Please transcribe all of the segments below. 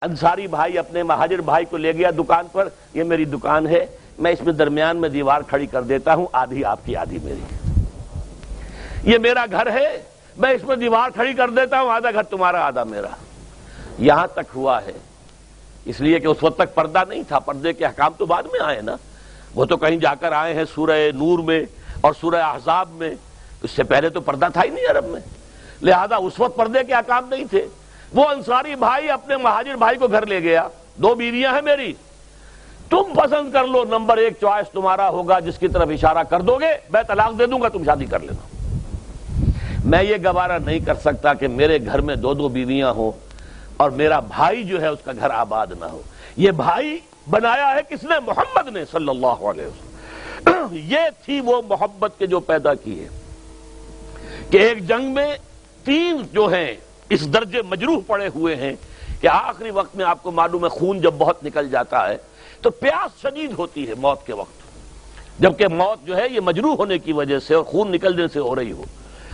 انصاری بھائی اپنے مہاجر بھائی کو لے گیا دکان پر، یہ میری دکان ہے، میں اس میں درمیان میں دیوار کھڑی کر دیتا ہوں، آدھی آپ کی آدھی میری۔ یہ میرا گھر ہے، میں اس میں دیوار کھڑی کر دیتا ہوں، آدھا گھر تمہارا آدھا میرا۔ یہاں تک ہوا ہے، اس لیے کہ اس وقت تک پردہ نہیں تھا، پردے کے احکام تو بعد میں آئے نا، وہ تو کہیں جا کر آئے ہیں سورہ نور میں اور سورہ احزاب میں، اس سے پہلے تو پردہ تھا ہی نہیں عرب میں، لہذا اس وقت پردے کے احکام نہیں تھے۔ وہ انصاری بھائی اپنے مہاجر بھائی کو گھر لے گیا، دو بیویاں ہیں میری، تم پسند کر لو، نمبر ایک چوائس تمہارا ہوگا، جس کی طرف اشارہ کر دو گے میں طلاق دے دوں گا، تم شادی کر لینا۔ میں یہ گوارا نہیں کر سکتا کہ میرے گھر میں دو دو بیویاں ہوں اور میرا بھائی جو ہے اس کا گھر آباد نہ ہو۔ یہ بھائی بنایا ہے کس نے؟ محمد نے صلی اللہ علیہ وسلم۔ یہ تھی وہ محبت کے جو پیدا کی ہے کہ ایک جنگ میں تین جو ہیں اس درجے مجروح پڑے ہوئے ہیں کہ آخری وقت میں آپ کو معلوم ہے خون جب بہت نکل جاتا ہے تو پیاس شدید ہوتی ہے موت کے وقت، جبکہ موت جو ہے یہ مجروح ہونے کی وجہ سے اور خون نکلنے سے ہو رہی ہو۔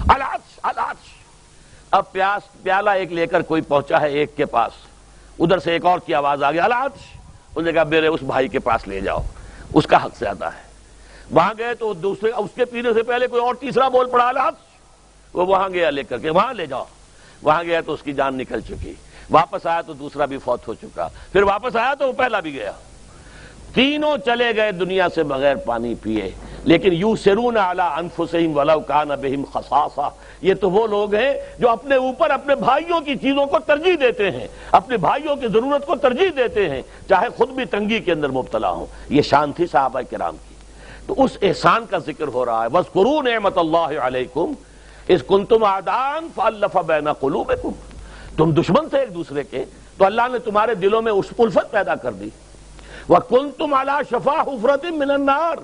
العطش العطش، اب پیالہ ایک لے کر کوئی پہنچا ہے ایک کے پاس، ادھر سے ایک اور کی آواز آ گئی العطش، اس نے کہا میرے اس بھائی کے پاس لے جاؤ، اس کا حق زیادہ ہے۔ وہاں گئے تو دوسرے اس کے پینے سے پہلے کوئی اور تیسرا بول پڑا العطش، وہ وہاں گیا لے کر کے، وہاں لے جاؤ، وہاں گیا تو اس کی جان نکل چکی، واپس آیا تو دوسرا بھی فوت ہو چکا، پھر واپس آیا تو وہ پہلا بھی گیا، تینوں چلے گئے دنیا سے بغیر پانی پیے۔ لیکن یوسرون علی انفسہم ولو کان بہم خصاصہ، یہ تو وہ لوگ ہیں جو اپنے اوپر اپنے بھائیوں کی چیزوں کو ترجیح دیتے ہیں، اپنے بھائیوں کی ضرورت کو ترجیح دیتے ہیں، چاہے خود بھی تنگی کے اندر مبتلا ہوں۔ یہ شان تھی صحابہ کرام کی۔ تو اس احسان کا ذکر ہو رہا ہے، وَاذْكُرُوا نِعْمَتَ اللَّهِ عَلَيْكُمْ اِذْ كُنْتُمْ أَعْدَاءً فَأَلَّفَ بَيْنَ قُلُوبِكُمْ، تم دشمن تھے ایک دوسرے کے تو اللہ نے تمہارے دلوں میں اس الفت پیدا کر دی۔ وَكُنْتُمْ عَلَى شَفَا حُفْرَةٍ مِّنَ النَّارِ،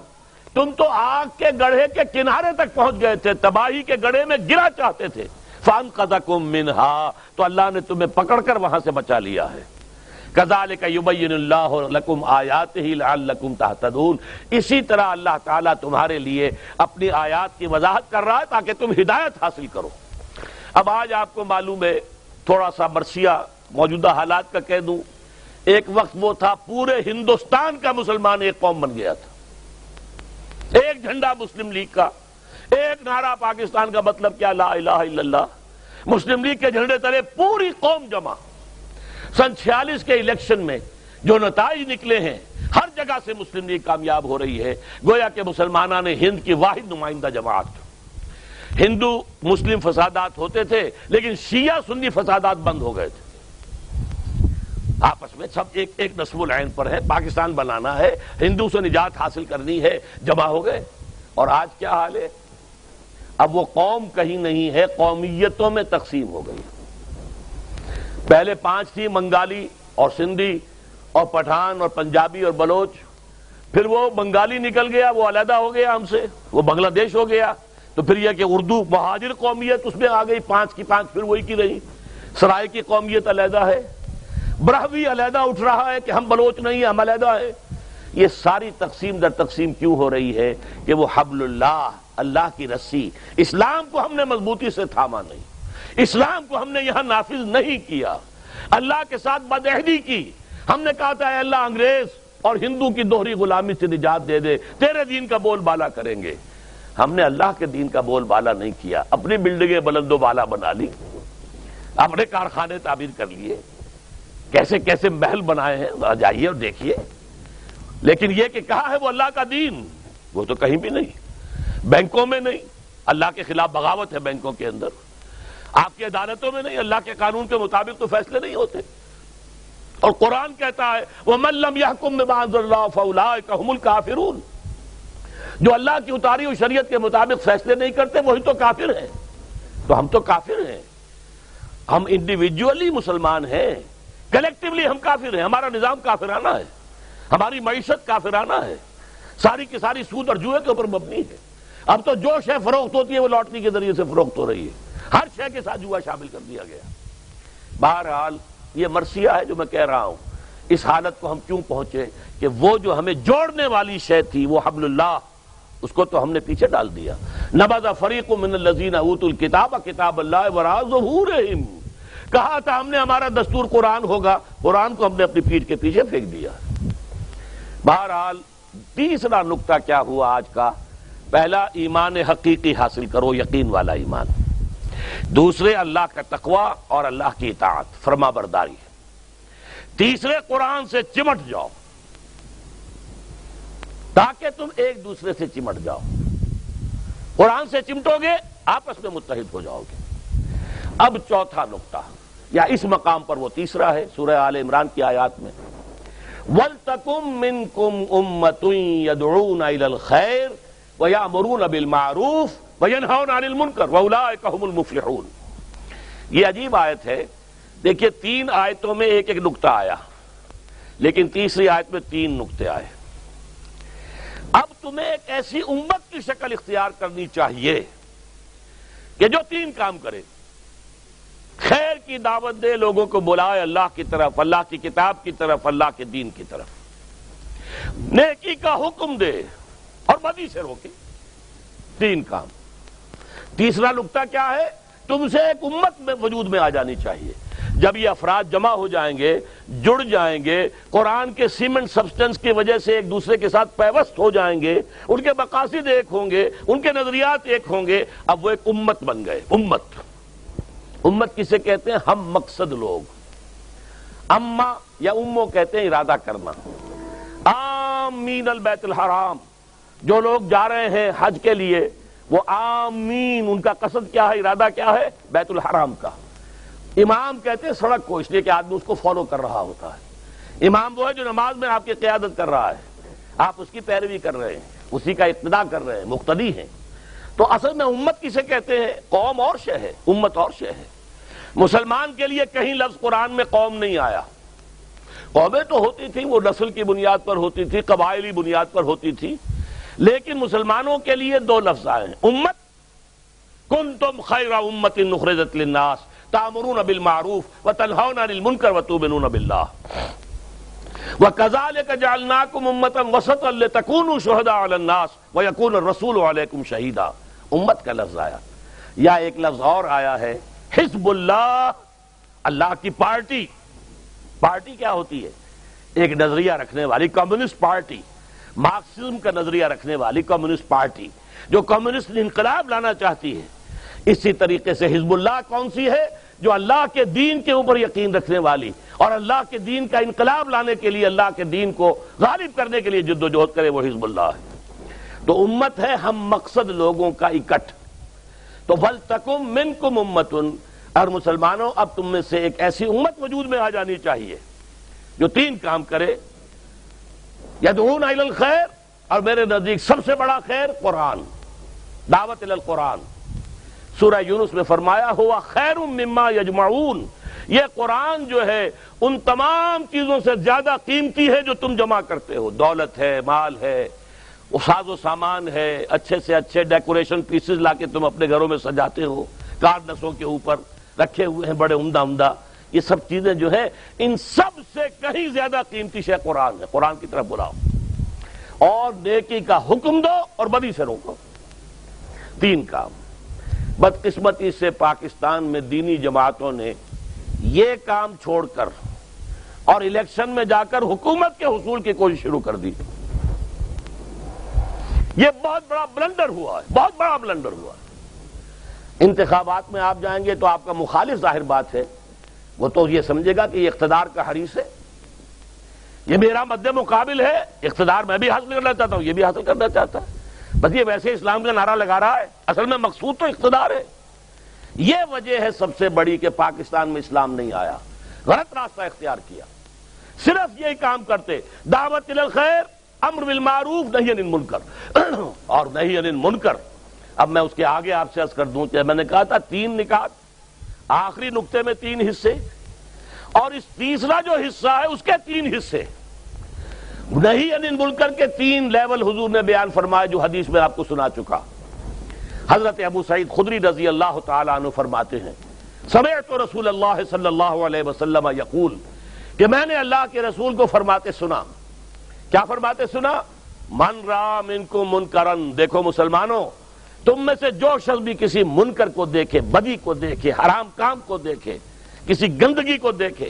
تم تو آگ کے گڑھے کے کنارے تک پہنچ گئے تھے، تباہی کے گڑھے میں گرا چاہتے تھے، فَأَنْقَذَكُم مِّنْهَا، تو اللہ نے تمہیں پکڑ کر وہاں سے بچا لیا ہے۔ كَذَلِكَ يُبَيِّنُ اللَّهُ لَكُمْ آيَاتِهِ لَعَلَّكُمْ تَهْتَدُونَ، اسی طرح اللہ تعالیٰ تمہارے لیے اپنی آیات کی وضاحت کر رہا ہے تاکہ تم ہدایت حاصل کرو۔ اب آج آپ کو معلوم ہے، تھوڑا سا مرثیہ موجودہ حالات کا کہہ دوں، ایک وقت وہ تھا پورے ہندوستان کا مسلمان ایک قوم بن گیا تھا، ایک جھنڈا مسلم لیگ کا، ایک نعرہ پاکستان کا مطلب کیا؟ لا الہ الا اللہ۔ مسلم لیگ کے جھنڈے تلے پوری قوم جمع۔ سن 46 کے الیکشن میں جو نتائج نکلے ہیں، ہر جگہ سے مسلم لیگ کامیاب ہو رہی ہے، گویا کہ مسلمانان ہند کی واحد نمائندہ جماعت۔ ہندو مسلم فسادات ہوتے تھے لیکن شیعہ سنی فسادات بند ہو گئے تھے، آپس میں سب ایک نصب العین پر ہے، پاکستان بنانا ہے، ہندو سے نجات حاصل کرنی ہے، جمع ہو گئے۔ اور آج کیا حال ہے؟ اب وہ قوم کہیں نہیں ہے، قومیتوں میں تقسیم ہو گئی۔ پہلے 5 تھی، بنگالی اور سندھی اور پٹھان اور پنجابی اور بلوچ، پھر وہ بنگالی نکل گیا، وہ علیحدہ ہو گیا ہم سے، وہ بنگلہ دیش ہو گیا، تو پھر یہ کہ اردو مہاجر قومیت اس میں آ گئی، 5 کی 5 پھر وہی کی رہی، سرائے کی قومیت علیحدہ ہے، برہوی علیحدہ اٹھ رہا ہے کہ ہم بلوچ نہیں، ہم علیحدہ ہے۔ یہ ساری تقسیم در تقسیم کیوں ہو رہی ہے؟ کہ وہ حبل اللہ، اللہ کی رسی، اسلام کو ہم نے مضبوطی سے تھاما نہیں، اسلام کو ہم نے یہاں نافذ نہیں کیا، اللہ کے ساتھ بدعہدی کی۔ ہم نے کہا تھا اے اللہ انگریز اور ہندو کی دوہری غلامی سے نجات دے دے، تیرے دین کا بول بالا کریں گے۔ ہم نے اللہ کے دین کا بول بالا نہیں کیا، اپنی بلڈنگیں بلند و بالا بنا لی، اپنے کارخانے تعمیر کر لیے، کیسے کیسے محل بنائے ہیں، جائیے اور دیکھیے۔ لیکن یہ کہ کہا ہے وہ اللہ کا دین، وہ تو کہیں بھی نہیں، بینکوں میں نہیں، اللہ کے خلاف بغاوت ہے بینکوں کے اندر، آپ کی عدالتوں میں نہیں، اللہ کے قانون کے مطابق تو فیصلے نہیں ہوتے۔ اور قرآن کہتا ہے وَمَن لَّمْ يَحْكُم بِمَا أَنزَلَ اللَّهُ فَأُولَٰئِكَ هُمُ الْكَافِرُونَ، جو اللہ کی اتاری ہوئی شریعت کے مطابق فیصلے نہیں کرتے وہی تو کافر ہیں۔ تو ہم تو کافر ہیں، ہم انڈیویجولی مسلمان ہیں، کلیکٹیولی ہم کافر ہیں، ہمارا نظام کافرانہ ہے، ہماری معیشت کافرانہ ہے، ساری کی ساری سود اور جوئے کے اوپر مبنی ہے۔ اب تو جو شے فروخت ہوتی ہے وہ لاٹری کے ذریعے سے فروخت ہو رہی ہے، ہر شے کے ساتھ جوا شامل کر دیا گیا۔ بہرحال یہ مرثیہ ہے جو میں کہہ رہا ہوں، اس حالت کو ہم کیوں پہنچے کہ وہ جو ہمیں جوڑنے والی شے تھی وہ حبل اللہ، اس کو تو ہم نے پیچھے ڈال دیا۔ نبذ فریق من الذین اوتوا الکتاب کتاب اللہ وراء ظہورہم، کہا تھا ہم نے ہمارا دستور قرآن ہوگا، قرآن کو ہم نے اپنی پیٹھ کے پیچھے پھینک دیا۔ بہرحال تیسرا نقطہ کیا ہوا آج کا؟ پہلا، ایمان حقیقی حاصل کرو، یقین والا ایمان۔ دوسرے، اللہ کا تقوی اور اللہ کی اطاعت، فرما برداری۔ تیسرے، قرآن سے چمٹ جاؤ تاکہ تم ایک دوسرے سے چمٹ جاؤ۔ قرآن سے چمٹو گے، آپس میں متحد ہو جاؤ گے۔ اب چوتھا نقطہ، یا اس مقام پر وہ تیسرا ہے، سورہ آل عمران کی آیات میں، وَلْتَكُن مِّنكُمْ أُمَّةٌ يَدْعُونَ إِلَى الْخَيْرِ وَيَأْمُرُونَ بِالْمَعْرُوفِ وَيَنْهَوْنَ عَنِ الْمُنكَرِ وَأُولَٰئِكَ هُمُ الْمُفْلِحُونَ۔ یہ عجیب آیت ہے، دیکھیے 3 آیتوں میں ایک ایک نقطہ آیا، لیکن تیسری آیت میں 3 نقطے آئے۔ اب تمہیں ایک ایسی امت کی شکل اختیار کرنی چاہیے کہ جو 3 کام کرے، خیر کی دعوت دے، لوگوں کو بلائے اللہ کی طرف، اللہ کی کتاب کی طرف، اللہ کے دین کی طرف، نیکی کا حکم دے اور بدی سے روکے۔ 3 کام۔ تیسرا نقطہ کیا ہے؟ تم سے ایک امت میں وجود میں آ جانی چاہیے۔ جب یہ افراد جمع ہو جائیں گے، جڑ جائیں گے، قرآن کے سیمنٹ سبسٹنس کی وجہ سے ایک دوسرے کے ساتھ پیوست ہو جائیں گے، ان کے مقاصد ایک ہوں گے، ان کے نظریات ایک ہوں گے، اب وہ ایک امت بن گئے۔ امت کسے کہتے ہیں؟ ہم مقصد لوگ۔ اما یا امو کہتے ہیں ارادہ کرنا۔ آمین البیت الحرام، جو لوگ جا رہے ہیں حج کے لیے وہ آمین، ان کا قصد کیا ہے، ارادہ کیا ہے؟ بیت الحرام کا۔ امام کہتے ہیں سڑک کو، اس لیے کہ آدمی اس کو فالو کر رہا ہوتا ہے۔ امام وہ ہے جو نماز میں آپ کی قیادت کر رہا ہے، آپ اس کی پیروی کر رہے ہیں، اسی کا اقتداء کر رہے ہیں، مقتدی ہیں۔ تو اصل میں امت کسے کہتے ہیں؟ قوم اور شے ہے، امت اور شے ہے۔ مسلمان کے لیے کہیں لفظ قرآن میں قوم نہیں آیا۔ قومیں تو ہوتی تھیں، وہ نسل کی بنیاد پر ہوتی تھی، قبائلی بنیاد پر ہوتی تھی، لیکن مسلمانوں کے لیے 2 لفظ آئے ہیں، امت، کنتم خیر امت اخرجت للناس تأمرون بالمعروف وتنہون عن المنکر وتؤمنون باللہ وَكَذَلِكَ جَعَلْنَاكُمْ أُمَّةً وَسَطًا لِتَكُونُوا شُهَدَاءَ عَلَى النَّاسِ وَيَكُونَ الرَّسُولُ عَلَيْكُمْ شَهِيدًا۔ امت کا لفظ آیا، یا ایک لفظ اور آیا ہے حزب اللہ، اللہ کی پارٹی۔ پارٹی کیا ہوتی ہے؟ ایک نظریہ رکھنے والی کمیونسٹ پارٹی، مارکسزم کا نظریہ رکھنے والی کمیونسٹ پارٹی جو کمیونسٹ انقلاب لانا چاہتی ہے۔ اسی طریقے سے حزب اللہ کون سی ہے؟ جو اللہ کے دین کے اوپر یقین رکھنے والی اور اللہ کے دین کا انقلاب لانے کے لیے، اللہ کے دین کو غالب کرنے کے لیے جد و جہد کرے، وہ حزب اللہ ہے۔ تو امت ہے ہم مقصد لوگوں کا اکٹھ۔ تو وَلْتَكُن مِّنكُمْ أُمَّةٌ، اور مسلمانوں اب تم میں سے ایک ایسی امت وجود میں آ جانی چاہیے جو 3 کام کرے، یدعون الی الخیر، اور میرے نزدیک سب سے بڑا خیر قرآن، دعوت الی القرآن۔ سورہ یونس میں فرمایا ہوا خیر مما یجمعون، یہ قرآن جو ہے ان تمام چیزوں سے زیادہ قیمتی ہے جو تم جمع کرتے ہو، دولت ہے، مال ہے، ساز و سامان ہے، اچھے سے اچھے ڈیکوریشن پیسز لا کے تم اپنے گھروں میں سجاتے ہو، کارنسوں کے اوپر رکھے ہوئے ہیں بڑے عمدہ عمدہ، یہ سب چیزیں جو ہے ان سب سے کہیں زیادہ قیمتی شے قرآن ہے۔ قرآن کی طرف بلاؤ اور نیکی کا حکم دو اور بدی سے روکو۔ 3 کام۔ بدقسمتی سے پاکستان میں دینی جماعتوں نے یہ کام چھوڑ کر اور الیکشن میں جا کر حکومت کے حصول کی کوشش شروع کر دی۔ یہ بہت بڑا بلنڈر ہوا ہے، بہت بڑا بلنڈر ہوا ہے۔ انتخابات میں آپ جائیں گے تو آپ کا مخالف ظاہر بات ہے، وہ تو یہ سمجھے گا کہ یہ اقتدار کا حریص ہے، یہ میرا مد مقابل ہے، اقتدار میں بھی حاصل کرنا چاہتا ہوں، یہ بھی حاصل کرنا چاہتا ہے، بس یہ ویسے اسلام کا نعرہ لگا رہا ہے، اصل میں مقصود تو اقتدار ہے۔ یہ وجہ ہے سب سے بڑی کہ پاکستان میں اسلام نہیں آیا، غلط راستہ اختیار کیا۔ صرف یہی کام کرتے، دعوت الی الخیر، امر بالمعروف، نہی عن المنکر، اور نہی عن المنکر۔ اب میں اس کے آگے آپ سے عرض کر دوں کہ میں نے کہا تھا 3 نکات، آخری نقطے میں 3 حصے، اور اس تیسرا جو حصہ ہے اس کے 3 حصے، نہی عن المنکر کے 3 لیول حضور نے بیان فرمائے جو حدیث میں آپ کو سنا چکا۔ حضرت ابو سعید خدری رضی اللہ تعالی عنہ فرماتے ہیں سمعت رسول اللہ صلی اللہ علیہ وسلم یقول، کہ میں نے اللہ کے رسول کو فرماتے سنا۔ کیا فرماتے سنا؟ من را منکم منکرن، دیکھو مسلمانوں، تم میں سے جو شخص بھی کسی منکر کو دیکھے، بدی کو دیکھے، حرام کام کو دیکھے، کسی گندگی کو دیکھے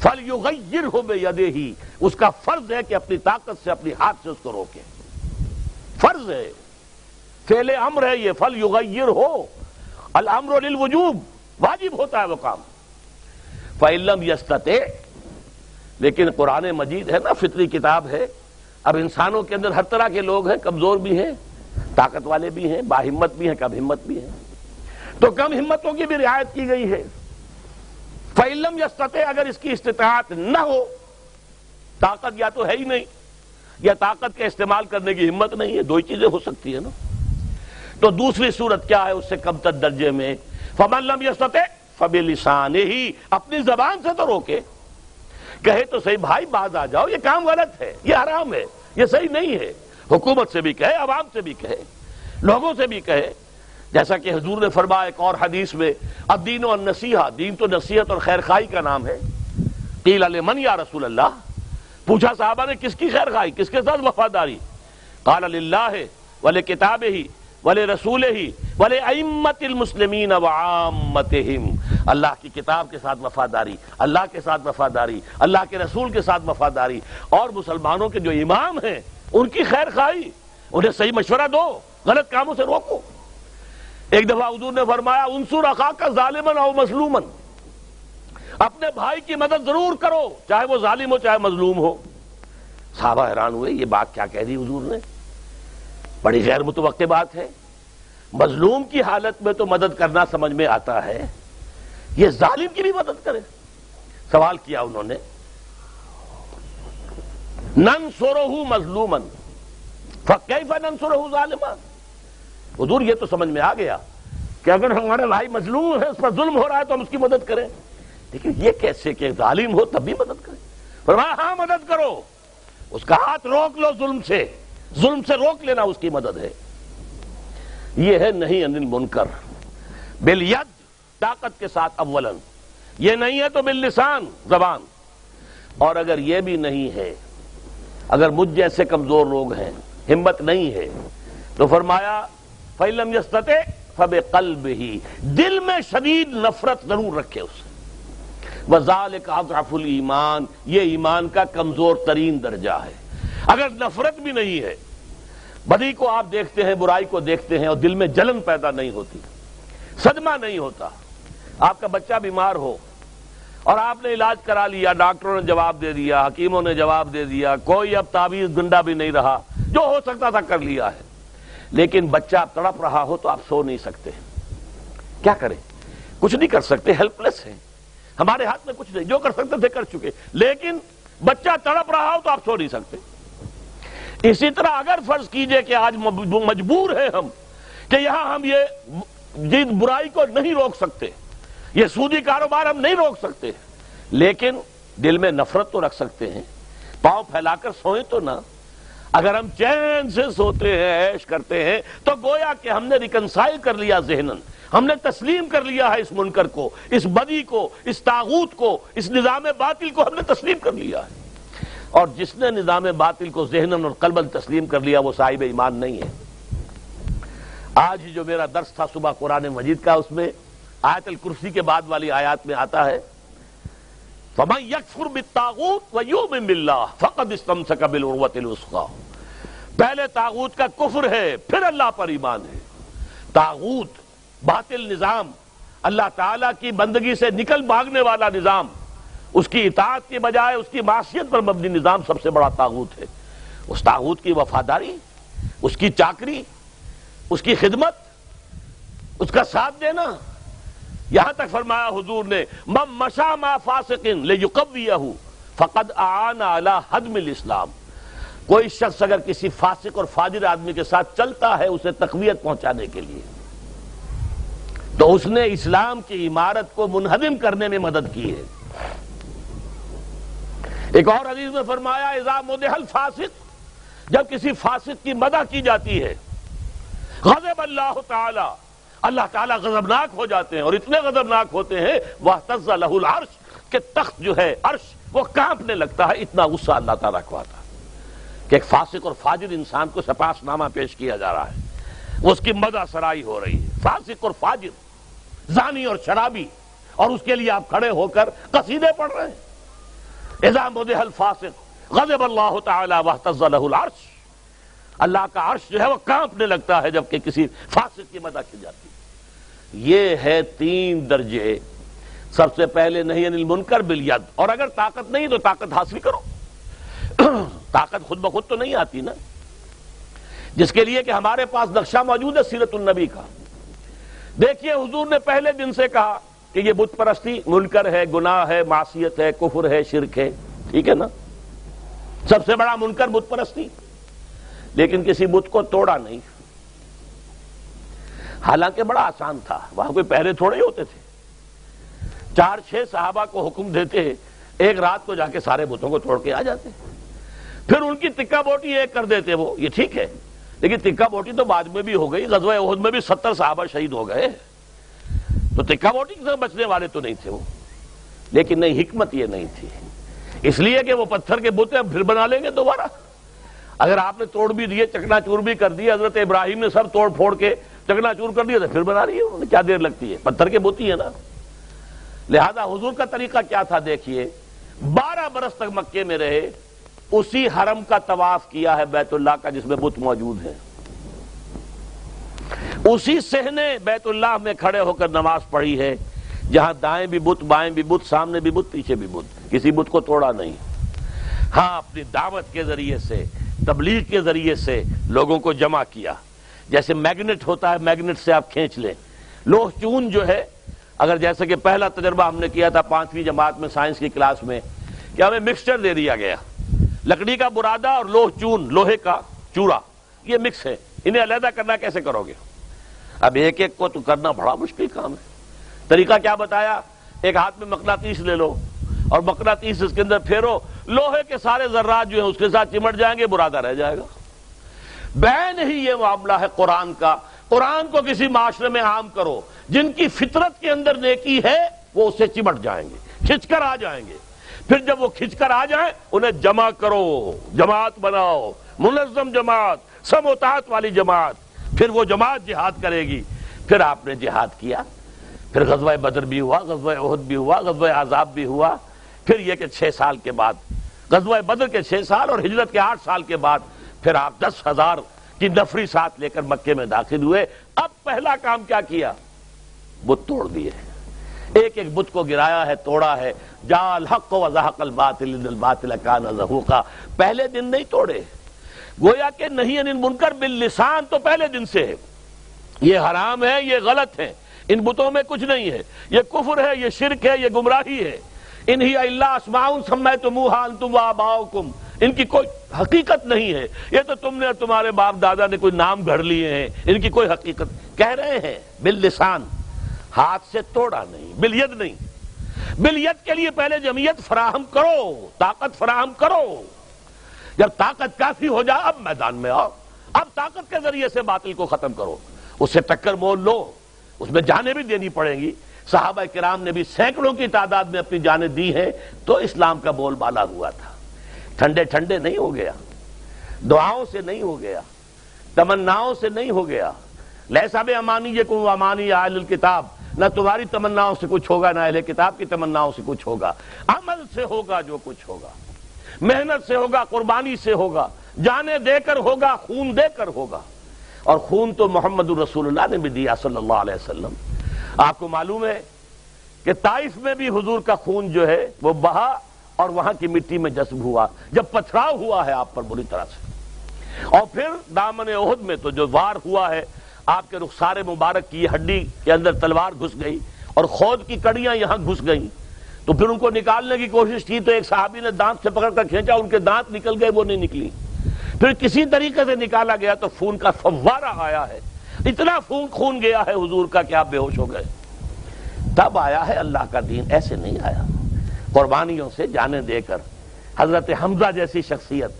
فَلْيُغَيِّرْهُ بِيَدِهِ، اس کا فرض ہے کہ اپنی طاقت سے، اپنی ہاتھ سے اس کو روکے، فرض ہے، فعل امر ہے یہ، فَلْيُغَيِّرْهُ، الامر للوجوب، واجب ہوتا ہے وہ کام۔ فَإِن لَّمْ يَسْتَطِعْ، لیکن قرآن مجید ہے نا، فطری کتاب ہے، اب انسانوں کے اندر ہر طرح کے لوگ ہیں، کمزور بھی ہیں، طاقت والے بھی ہیں، باہمت بھی ہیں، کم ہمت بھی ہیں، تو کم ہمتوں کی بھی رعایت کی گئی ہے۔ فَإِن لَّمْ يَسْتَطِعْ، اگر اس کی استطاعت نہ ہو، طاقت یا تو ہے ہی نہیں یا طاقت کے استعمال کرنے کی ہمت نہیں ہے، دو ہی چیزیں ہو سکتی ہیں نا، تو دوسری صورت کیا ہے اس سے کم تر درجے میں، فَمَن لَّمْ يَسْتَطِعْ فَبِلِسَانِهِ، اپنی زبان سے تو روکے، کہے تو صحیح بھائی باز آ جاؤ، یہ کام غلط ہے، یہ حرام ہے، یہ صحیح نہیں ہے، حکومت سے بھی کہے، عوام سے بھی کہے، لوگوں سے بھی کہے، جیسا کہ حضور نے فرمایا ایک اور حدیث میں، الدین والنصیحہ، دین تو نصیحت اور خیر خواہی کا نام ہے۔ قیل لمن یا رسول اللہ، پوچھا صحابہ نے کس کی خیر خواہی، کس کے ساتھ وفاداری؟ قال للہ ولکتابہ ولرسولہ ولأئمۃ المسلمین وعامتہم، اللہ کی کتاب کے ساتھ وفاداری، اللہ کے ساتھ وفاداری، اللہ کے رسول کے ساتھ وفاداری، اور مسلمانوں کے جو امام ہیں ان کی خیر خواہی، انہیں صحیح مشورہ دو، غلط کاموں سے روکو۔ ایک دفعہ حضور نے فرمایا انصر اخاک ظالما او مظلوما، اپنے بھائی کی مدد ضرور کرو، چاہے وہ ظالم ہو چاہے مظلوم ہو۔ صحابہ حیران ہوئے، یہ بات کیا کہہ دی حضور نے، بڑی غیر متوقع بات ہے، مظلوم کی حالت میں تو مدد کرنا سمجھ میں آتا ہے، یہ ظالم کی بھی مدد کرے؟ سوال کیا انہوں نے، ننصرہ مظلوما فکیف ننصرہ ظالما، حضور یہ تو سمجھ میں آ گیا کہ اگر ہمارا بھائی مظلوم ہے، اس پر ظلم ہو رہا ہے تو ہم اس کی مدد کریں، لیکن یہ کیسے کہ ظالم ہو تب بھی مدد کریں؟ فرمایا ہاں مدد کرو، اس کا ہاتھ روک لو، ظلم سے روک لینا اس کی مدد ہے۔ یہ ہے نہیں عن المنکر بالید، طاقت کے ساتھ اولاً، یہ نہیں ہے تو باللسان، زبان، اور اگر یہ بھی نہیں ہے، اگر مجھ جیسے کمزور لوگ ہیں، ہمت نہیں ہے، تو فرمایا فَإِن لَّمْ يَسْتَطِعْ فَبِقَلْبِهِ، دل میں شدید نفرت ضرور رکھے اسے، وَذَلِكَ أَضْعَفُ الْإِيمَانِ، یہ ایمان کا کمزور ترین درجہ ہے۔ اگر نفرت بھی نہیں ہے، بدی کو آپ دیکھتے ہیں، برائی کو دیکھتے ہیں اور دل میں جلن پیدا نہیں ہوتی، صدمہ نہیں ہوتا، آپ کا بچہ بیمار ہو اور آپ نے علاج کرا لیا، ڈاکٹروں نے جواب دے دیا، حکیموں نے جواب دے دیا، کوئی اب تعویذ گنڈا بھی نہیں رہا، جو ہو سکتا تھا کر لیا ہے، لیکن بچہ تڑپ رہا ہو تو آپ سو نہیں سکتے، کیا کریں؟ کچھ نہیں کر سکتے، ہیلپ لیس ہیں، ہمارے ہاتھ میں کچھ نہیں، جو کر سکتے تھے کر چکے، لیکن بچہ تڑپ رہا ہو تو آپ سو نہیں سکتے۔ اسی طرح اگر فرض کیجئے کہ آج مجبور ہیں ہم کہ یہاں ہم یہ برائی کو نہیں روک سکتے، یہ سودی کاروبار ہم نہیں روک سکتے، لیکن دل میں نفرت تو رکھ سکتے ہیں، پاؤں پھیلا کر سوئیں تو نہ، اگر ہم چین سے سوتے ہیں، عیش کرتے ہیں، تو گویا کہ ہم نے ریکنسائل کر لیا ذہناً، ہم نے تسلیم کر لیا ہے اس منکر کو، اس بدی کو، اس طاغوت کو، اس نظام باطل کو ہم نے تسلیم کر لیا ہے، اور جس نے نظام باطل کو ذہناً اور قلباً تسلیم کر لیا وہ صاحب ایمان نہیں ہے۔ آج ہی جو میرا درس تھا صبح قرآن مجید کا، اس میں آیت الکرسی کے بعد والی آیات میں آتا ہے فَمَن يَكْفُرْ بِالطَّاغُوتِ وَيُؤْمِن بِاللَّهِ فَقَدِ اسْتَمْسَكَ بِالْعُرْوَةِ الْوُثْقَىٰ، پہلے طاغوت کا کفر ہے، پھر اللہ پر ایمان ہے۔ طاغوت باطل نظام، اللہ تعالیٰ کی بندگی سے نکل بھاگنے والا نظام، اس کی اطاعت کی بجائے اس کی معصیت پر مبنی نظام سب سے بڑا طاغوت ہے۔ اس طاغوت کی وفاداری، اس کی چاکری، اس کی خدمت، اس کا ساتھ دینا، یہاں تک فرمایا حضور نے مَن مَشَىٰ مَعَ فَاسِقٍ لِيُقَوِّيَهُ فَقَدْ أَعَانَ عَلَىٰ هَدْمِ الْإِسْلَامِ، کوئی شخص اگر کسی فاسق اور فاجر آدمی کے ساتھ چلتا ہے اسے تقویت پہنچانے کے لیے، تو اس نے اسلام کی عمارت کو منہدم کرنے میں مدد کی ہے۔ ایک اور حدیث میں فرمایا اذا مدح الفاسق، جب کسی فاسق کی مدح کی جاتی ہے، غضب اللہ تعالی، اللہ تعالیٰ غضبناک ہو جاتے ہیں، اور اتنے غضبناک ہوتے ہیں واہتز لہ العرش، کہ تخت جو ہے عرش وہ کانپنے لگتا ہے، اتنا غصہ اللہ تعالیٰ کو آتا ہے کہ ایک فاسق اور فاجر انسان کو سپاس نامہ پیش کیا جا رہا ہے، اس کی مدح سرائی ہو رہی ہے، فاسق اور فاجر، زانی اور شرابی، اور اس کے لیے آپ کھڑے ہو کر قصیدے پڑھ رہے ہیں۔ اذا مدح الفاسق غضب اللہ تعالی واہتز لہ العرش، اللہ کا عرش جو ہے وہ کانپنے لگتا ہے جبکہ کسی فاسق کی مدح کی جاتی ہے۔ یہ ہے 3 درجے۔ سب سے پہلے نہی عن المنکر بالید، اور اگر طاقت نہیں تو طاقت حاصل کرو۔ طاقت خود بخود تو نہیں آتی نا، جس کے لیے کہ ہمارے پاس نقشہ موجود ہے سیرت النبی کا۔ دیکھیے حضور نے پہلے دن سے کہا کہ یہ بت پرستی منکر ہے، گناہ ہے، معصیت ہے، کفر ہے، شرک ہے، ٹھیک ہے نا، سب سے بڑا منکر بت پرستی، لیکن کسی بت کو توڑا نہیں۔ حالانکہ بڑا آسان تھا، وہاں کوئی پہرے تھوڑے ہی ہوتے تھے، 4-6 صحابہ کو حکم دیتے، ایک رات کو جا کے سارے بتوں کو توڑ کے آ جاتے، پھر ان کی تکہ بوٹی ایک کر دیتے وہ، یہ ٹھیک ہے، لیکن تکہ بوٹی تو بعد میں بھی ہو گئی، غزوہ احد میں بھی 70 صحابہ شہید ہو گئے، تو تکہ بوٹی سے بچنے والے تو نہیں تھے وہ۔ لیکن نہیں، حکمت یہ نہیں تھی، اس لیے کہ وہ پتھر کے بت ہیں، پھر بنا لیں گے دوبارہ۔ اگر آپ نے توڑ بھی دیے، چکنا چور بھی کر دیے، حضرت ابراہیم نے سب توڑ پھوڑ کے چکنا چور کر دیا، تو پھر بنا رہی ہے انہوں نے، کیا دیر لگتی ہے، پتھر کے بت ہی ہے نا۔ لہذا حضور کا طریقہ کیا تھا دیکھیے، 12 برس تک مکے میں رہے، اسی حرم کا طواف کیا ہے بیت اللہ کا جس میں بت موجود ہیں، اسی صحنے بیت اللہ میں کھڑے ہو کر نماز پڑھی ہے جہاں دائیں بھی بت، بائیں بھی بت، سامنے بھی بت، پیچھے بھی بت، کسی بت کو توڑا نہیں۔ ہاں، اپنی دعوت کے ذریعے سے، تبلیغ کے ذریعے سے لوگوں کو جمع کیا، جیسے میگنیٹ ہوتا ہے، میگنیٹ سے آپ کھینچ لیں۔ لوہ چون جو ہے، اگر جیسے کہ پہلا تجربہ ہم نے کیا تھا 5ویں جماعت میں سائنس کی کلاس میں، کہ ہمیں مکسچر دے دیا گیا، لکڑی کا برادہ اور لوہ چون، لوہے کا چورا، یہ مکس ہے، انہیں علیحدہ کرنا کیسے کرو گے؟ اب ایک ایک کو تو کرنا بڑا مشکل کام ہے۔ طریقہ کیا بتایا؟ ایک ہاتھ میں مقناطیس لے لو اور مقناطیس اس کے اندر پھیرو، لوہے کے سارے ذرات جو ہیں اس کے ساتھ چمٹ جائیں گے، برادہ رہ جائے گا۔ بین ہی یہ معاملہ ہے قرآن کا۔ قرآن کو کسی معاشرے میں عام کرو، جن کی فطرت کے اندر نیکی ہے وہ اس سے چمٹ جائیں گے، کھچ کر آ جائیں گے۔ پھر جب وہ کھچ کر آ جائیں انہیں جمع کرو، جماعت بناؤ، منظم جماعت، سم و طاعت والی جماعت، پھر وہ جماعت جہاد کرے گی۔ پھر آپ نے جہاد کیا، پھر غزوہ بدر بھی ہوا، غزوہ احد بھی ہوا، غزوہ احزاب بھی ہوا، پھر یہ کہ 6 سال کے بعد، غزوہ بدر کے 6 سال اور ہجرت کے 8 سال کے بعد پھر آپ 10,000 کی نفری ساتھ لے کر مکے میں داخل ہوئے۔ اب پہلا کام کیا کیا؟ بت توڑ دیے، ایک ایک بت کو گرایا ہے، توڑا ہے۔ جاء الحق وزهق الباطل ان الباطل كان زهوقا، پہلے دن نہیں توڑے، گویا کہ نہی عن المنکر باللسان تو پہلے دن سے ہے، یہ حرام ہے، یہ غلط ہے، ان بتوں میں کچھ نہیں ہے، یہ کفر ہے، یہ شرک ہے، یہ گمراہی ہے۔ ان ہی الا اسماء سمیتموها انتم وآباؤکم، ان کی کوئی حقیقت نہیں ہے، یہ تو تم نے اور تمہارے باپ دادا نے کوئی نام گھڑ لیے ہیں، ان کی کوئی حقیقت۔ کہہ رہے ہیں باللسان، ہاتھ سے توڑا نہیں، بالید نہیں۔ بالید کے لیے پہلے جمعیت فراہم کرو، طاقت فراہم کرو، جب طاقت کافی ہو جائے اب میدان میں آؤ، اب طاقت کے ذریعے سے باطل کو ختم کرو، اس سے ٹکر مول لو، اس میں جانیں بھی دینی پڑیں گی۔ صحابہ کرام نے بھی سینکڑوں کی تعداد میں اپنی جانیں دی ہیں تو اسلام کا بول بالا ہوا تھا۔ ٹھنڈے ٹھنڈے نہیں ہو گیا، دعاؤں سے نہیں ہو گیا، تمناؤں سے نہیں ہو گیا۔ لیسا بامانیکم وامانی اہل الکتاب، نہ تمہاری تمناؤں سے کچھ ہوگا، نہ اہل کتاب کی تمناؤں سے کچھ ہوگا، عمل سے ہوگا جو کچھ ہوگا، محنت سے ہوگا، قربانی سے ہوگا، جانیں دے کر ہوگا، خون دے کر ہوگا۔ اور خون تو محمد الرسول اللہ نے بھی دیا صلی اللہ علیہ وسلم۔ آپ کو معلوم ہے کہ طائف میں بھی حضور کا خون جو ہے وہ بہا اور وہاں کی مٹی میں جذب ہوا، جب پتھراؤ ہوا ہے آپ پر بری طرح سے۔ اور پھر دامن احد میں تو جو وار ہوا ہے، آپ کے رخسار مبارک کی ہڈی کے اندر تلوار گھس گئی اور خود کی کڑیاں یہاں گھس گئیں، تو پھر ان کو نکالنے کی کوشش کی تو ایک صحابی نے دانت سے پکڑ کر کھینچا، ان کے دانت نکل گئے، وہ نہیں نکلی۔ پھر کسی طریقے سے نکالا گیا تو خون کا فوارہ آیا ہے، اتنا خون گیا ہے حضور کا کہ آپ بے ہوش ہو گئے۔ تب آیا ہے اللہ کا دین، ایسے نہیں آیا، قربانیوں سے جانیں دے کر۔ حضرت حمزہ جیسی شخصیت،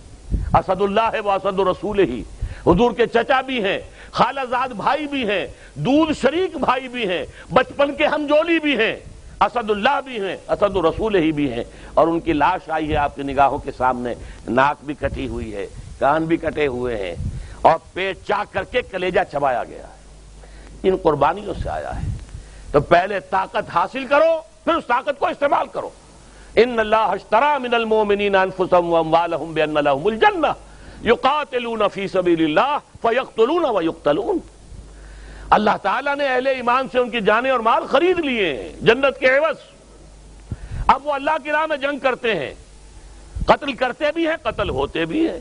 اسد اللہ و اسد رسول ہی، حضور کے چچا بھی ہیں، خالہ زاد بھائی بھی ہیں، دودھ شریک بھائی بھی ہیں، بچپن کے ہمجولی بھی ہیں، اسد اللہ بھی ہیں، اسد رسول ہی بھی ہیں، اور ان کی لاش آئی ہے آپ کی نگاہوں کے سامنے، ناک بھی کٹی ہوئی ہے، کان بھی کٹے ہوئے ہیں، اور پیٹ چاک کر کے کلیجہ چبایا گیا ہے۔ ان قربانیوں سے آیا ہے۔ تو پہلے طاقت حاصل کرو، پھر اس طاقت کو استعمال کرو۔ ان اللہ اشتری من المؤمنین انفسهم واموالهم بان لهم الجنہ یقاتلون فی سبیل اللہ فیقتلون ویقتلون۔ اللہ تعالیٰ نے اہل ایمان سے ان کی جانیں اور مال خرید لیے ہیں جنت کے عوض۔ اب وہ اللہ کی راہ میں جنگ کرتے ہیں، قتل کرتے بھی ہیں، قتل ہوتے بھی ہیں۔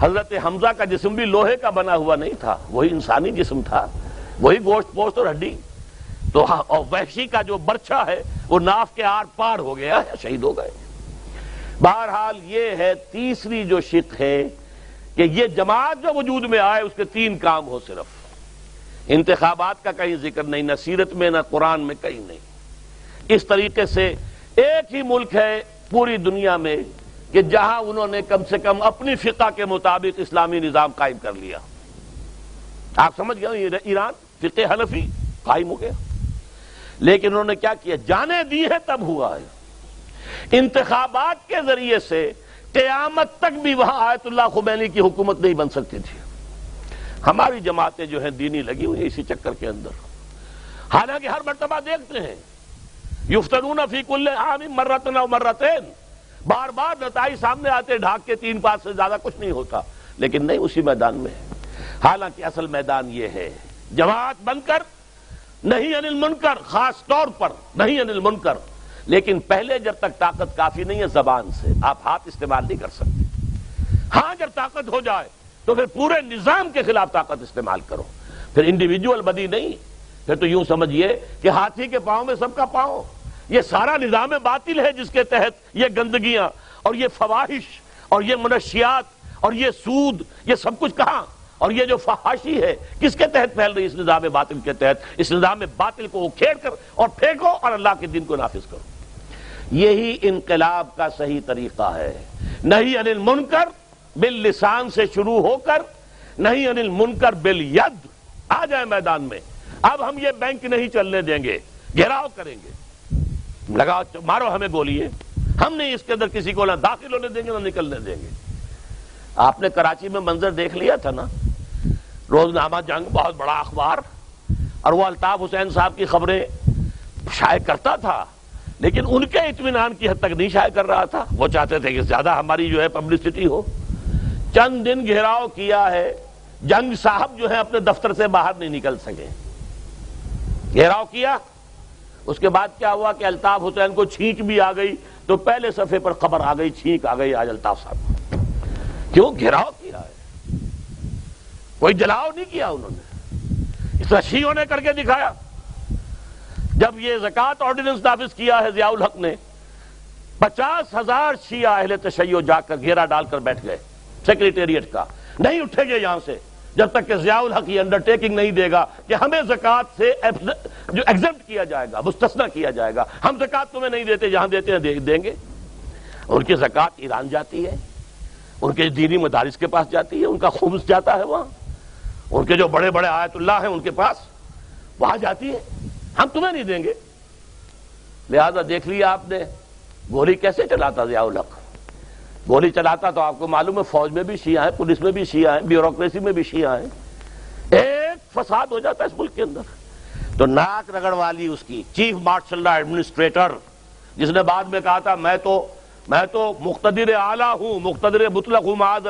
حضرت حمزہ کا جسم بھی لوہے کا بنا ہوا نہیں تھا، وہی انسانی جسم تھا، وہی گوشت پوست اور ہڈی۔ تو اور وحشی کا جو برچھا ہے وہ ناف کے آر پار ہو گیا ہے، شہید ہو گئے۔ بہرحال یہ ہے تیسری جو شق ہے کہ یہ جماعت جو وجود میں آئے اس کے تین کام ہو صرف۔ انتخابات کا کہیں ذکر نہیں، نہ سیرت میں نہ قرآن میں کہیں نہیں۔ اس طریقے سے ایک ہی ملک ہے پوری دنیا میں کہ جہاں انہوں نے کم سے کم اپنی فقہ کے مطابق اسلامی نظام قائم کر لیا۔ آپ سمجھ گئے، ایران فقہ حنفی قائم ہو گیا، لیکن انہوں نے کیا کیا؟ جانیں دی ہے تب ہوا ہے۔ انتخابات کے ذریعے سے قیامت تک بھی وہاں آیت اللہ خمینی کی حکومت نہیں بن سکتی تھی۔ ہماری جماعتیں جو ہیں دینی لگی ہوئی ہیں اسی چکر کے اندر، حالانکہ ہر مرتبہ دیکھتے ہیں یفتنون فی کل عام مرتن او مرتین، بار بار نتائج سامنے آتے، ڈھاک کے 3 پاس سے زیادہ کچھ نہیں ہوتا، لیکن نہیں اسی میدان میں ہے۔ حالانکہ اصل میدان یہ ہے جماعت بن کر نہیں عن المنکر، خاص طور پر نہیں عن المنکر، لیکن پہلے جب تک طاقت کافی نہیں ہے زبان سے آپ ہاتھ استعمال نہیں کر سکتے۔ ہاں جب طاقت ہو جائے تو پھر پورے نظام کے خلاف طاقت استعمال کرو، پھر انڈیویجول بدی نہیں، پھر تو یوں سمجھیے کہ ہاتھی کے پاؤں میں سب کا پاؤں۔ یہ سارا نظام باطل ہے جس کے تحت یہ گندگیاں اور یہ فواحش اور یہ منشیات اور یہ سود، یہ سب کچھ کہاں؟ اور یہ جو فحاشی ہے کس کے تحت پھیل رہی؟ اس نظام باطل کے تحت۔ اس نظام باطل کو کھیڑ کر اور پھینکو اور اللہ کے دین کو نافذ کرو۔ یہی انقلاب کا صحیح طریقہ ہے۔ نہیں عن المنکر باللسان سے شروع ہو کر نہیں عن المنکر بالید، آ جائے میدان میں۔ اب ہم یہ بینک نہیں چلنے دیں گے، گھیراؤ کریں گے، لگاؤ مارو ہمیں گولی ہے، ہم نہیں اس کے اندر کسی کو نہ داخل ہونے دیں گے نہ نکلنے دیں گے۔ آپ نے کراچی میں منظر دیکھ لیا تھا نا، روزنامہ جنگ بہت بڑا اخبار، اور وہ الطاف حسین صاحب کی خبریں شائع کرتا تھا، لیکن ان کے اطمینان کی حد تک نہیں شائع کر رہا تھا۔ وہ چاہتے تھے کہ زیادہ ہماری جو ہے پبلسٹی ہو۔ چند دن گھیراؤ کیا ہے، جنگ صاحب جو ہے اپنے دفتر سے باہر نہیں نکل سکے۔ گھیراؤ کیا، اس کے بعد کیا ہوا کہ الطاف حسین کو چھینک بھی آ گئی، تو پہلے صفحے پر خبر آ گئی، چھینک آ گئی آج الطاف صاحب۔ کیوں؟ گھیراؤ کیا ہے، کوئی جلاؤ نہیں کیا انہوں نے، اس طرح شیعوں نے کر کے دکھایا۔ جب یہ زکوٰۃ آرڈیننس نافذ کیا ہے ضیاء الحق نے، 50,000 شیعہ اہل تشیع جا کر گھیرا ڈال کر بیٹھ گئے سیکریٹریٹ کا، نہیں اٹھیں گے یہاں سے جب تک کہ ضیاء الحق یہ انڈرٹیکنگ نہیں دے گا کہ ہمیں زکوٰۃ سے جو ایگزمپٹ کیا جائے گا، مستثنی کیا جائے گا، ہم زکوٰۃ تمہیں نہیں دیتے، جہاں دیتے ہیں دیں گے۔ ان کی زکوٰۃ ایران جاتی ہے، ان کے دینی مدارس کے پاس جاتی ہے، ان کا خمس جاتا ہے وہاں، ان کے جو بڑے بڑے آیت اللہ ہیں ان کے پاس وہاں جاتی ہے، ہم تمہیں نہیں دیں گے۔ لہذا دیکھ لیا آپ نے گولی کیسے چلاتا ضیاء الحق، گولی چلاتا تو آپ کو معلوم ہے فوج میں بھی شیعہ ہیں، پولیس میں بھی شیعہ ہیں، بیوروکریسی میں بھی شیعہ ہیں، ایک فساد ہو جاتا ہے اس ملک کے اندر۔ تو ناک رگڑ والی اس کی چیف مارشل ایڈمنسٹریٹر، جس نے بعد میں کہا تھا میں تو مقتدر اعلیٰ ہوں، مقتدر مطلق ہوں، معاذ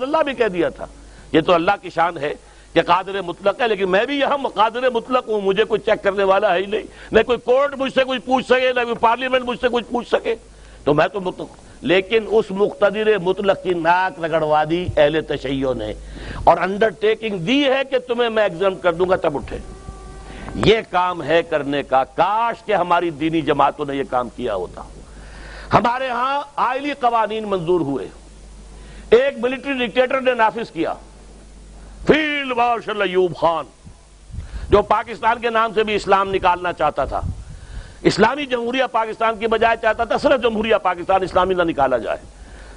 اللہ بھی کہہ دیا تھا۔ یہ تو اللہ کی شان ہے کہ قادر مطلق ہے، لیکن میں بھی یہاں قادر مطلق ہوں، مجھے کوئی چیک کرنے والا ہے ہی نہیں، نہ کوئی کورٹ مجھ سے کچھ پوچھ سکے، نہ کوئی پارلیمنٹ مجھ سے کچھ پوچھ سکے، تو میں تو مطلق۔ لیکن اس مقتدر مطلق کی ناک رگڑوا دی اہل تشیع نے، اور انڈرٹیکنگ دی ہے کہ تمہیں میں ایگزم کر دوں گا، تب اٹھے۔ یہ کام ہے کرنے کا، کاش کہ ہماری دینی جماعتوں نے یہ کام کیا ہوتا۔ ہمارے ہاں آئلی قوانین منظور ہوئے، ایک ملٹری ڈکٹیٹر نے نافذ کیا، فیلڈ مارشل ایوب خان، جو پاکستان کے نام سے بھی اسلام نکالنا چاہتا تھا، اسلامی جمہوریہ پاکستان کی بجائے چاہتا تھا صرف جمہوریہ پاکستان، اسلامی نہ نکالا جائے۔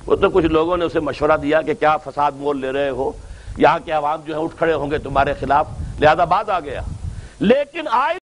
وہ تو کچھ لوگوں نے اسے مشورہ دیا کہ کیا فساد مول لے رہے ہو، یہاں کے عوام جو ہے اٹھ کھڑے ہوں گے تمہارے خلاف، لہذا بعد آ گیا۔ لیکن